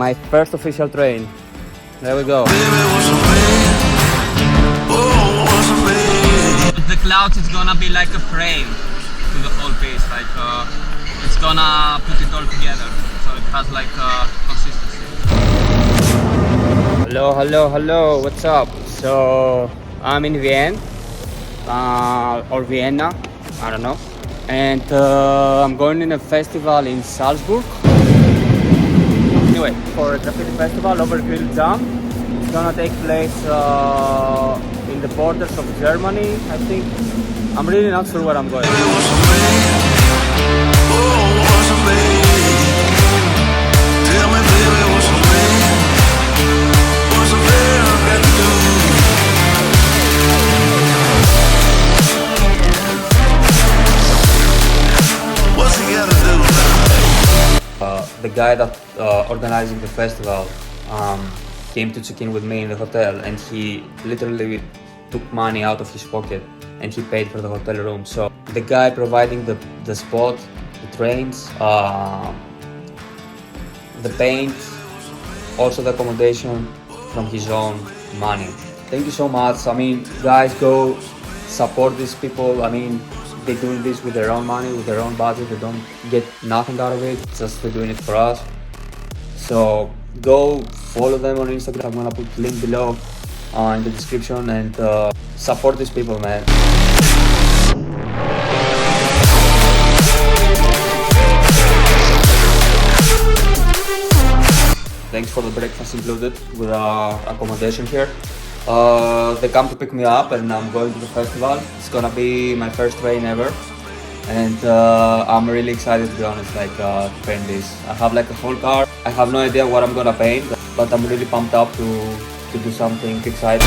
my first official train. There we go. The clouds is gonna be like a frame to the whole piece, like it's gonna put it all together, so it has like consistency. Hello, what's up? So I'm in Vienna, or Vienna, I don't know, and I'm going in a festival in Salzburg. Anyway, for a graffiti festival, OVERGRILL Jam. It's gonna take place in the borders of Germany, I think. I'm really not sure where I'm going. The guy that organizing the festival came to check in with me in the hotel, and he literally took money out of his pocket and he paid for the hotel room. So the guy providing the spot, the trains, the paint, also the accommodation from his own money. Thank you so much. I mean, guys, go support these people. I mean, they're doing this with their own money, with their own budget. They don't get nothing out of it, just they're doing it for us. So go follow them on Instagram. I'm gonna put the link below in the description, and support these people, man. Thanks for the breakfast included with our accommodation here. They come to pick me up and I'm going to the festival. It's gonna be my first train ever, and I'm really excited, to be honest, like to paint this. I have like a whole car. I have no idea what I'm gonna paint, but I'm really pumped up to do something exciting.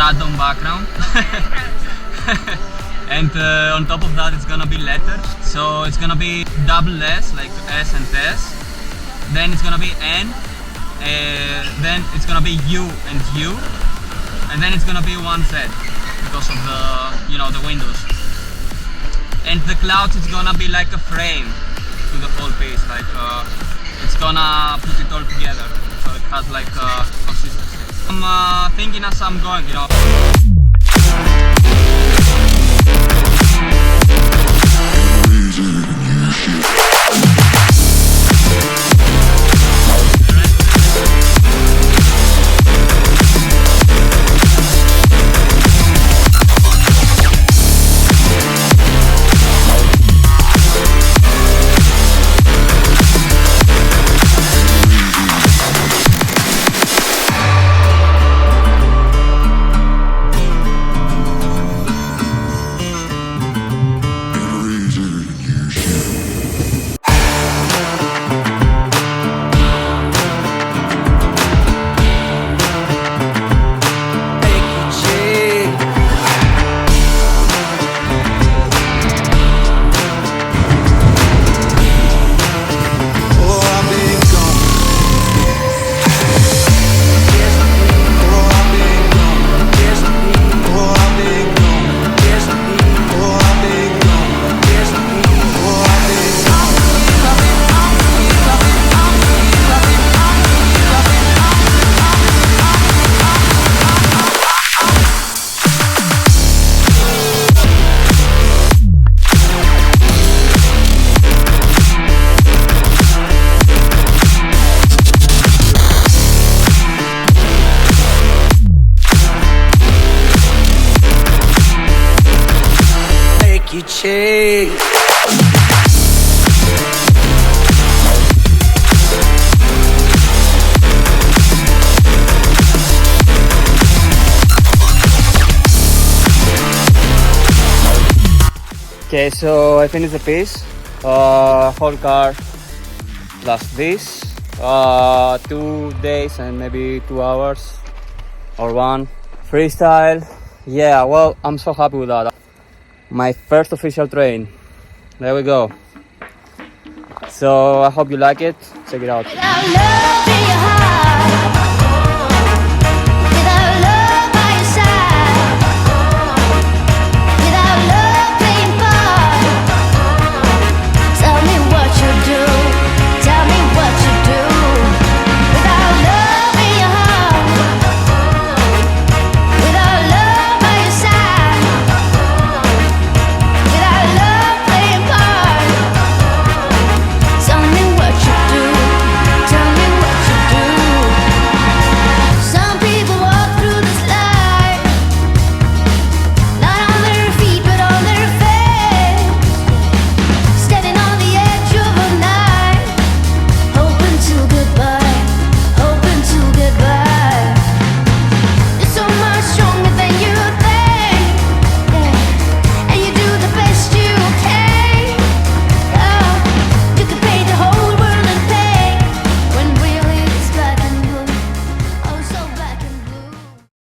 Random background. And on top of that it's gonna be letters, so it's gonna be double S, like S and S, then it's gonna be N, then it's gonna be U and U, and then it's gonna be one Z because of the, you know, the windows. And the clouds is gonna be like a frame to the whole piece, like it's gonna put it all together, so it has like consistency. I'm thinking as I'm going, you know. shit. Okay, so I finished the piece. Whole car plus this. 2 days and maybe 2 hours or one. Freestyle. Yeah, well, I'm so happy with that. My first official train. There we go. So I hope you like it. Check it out.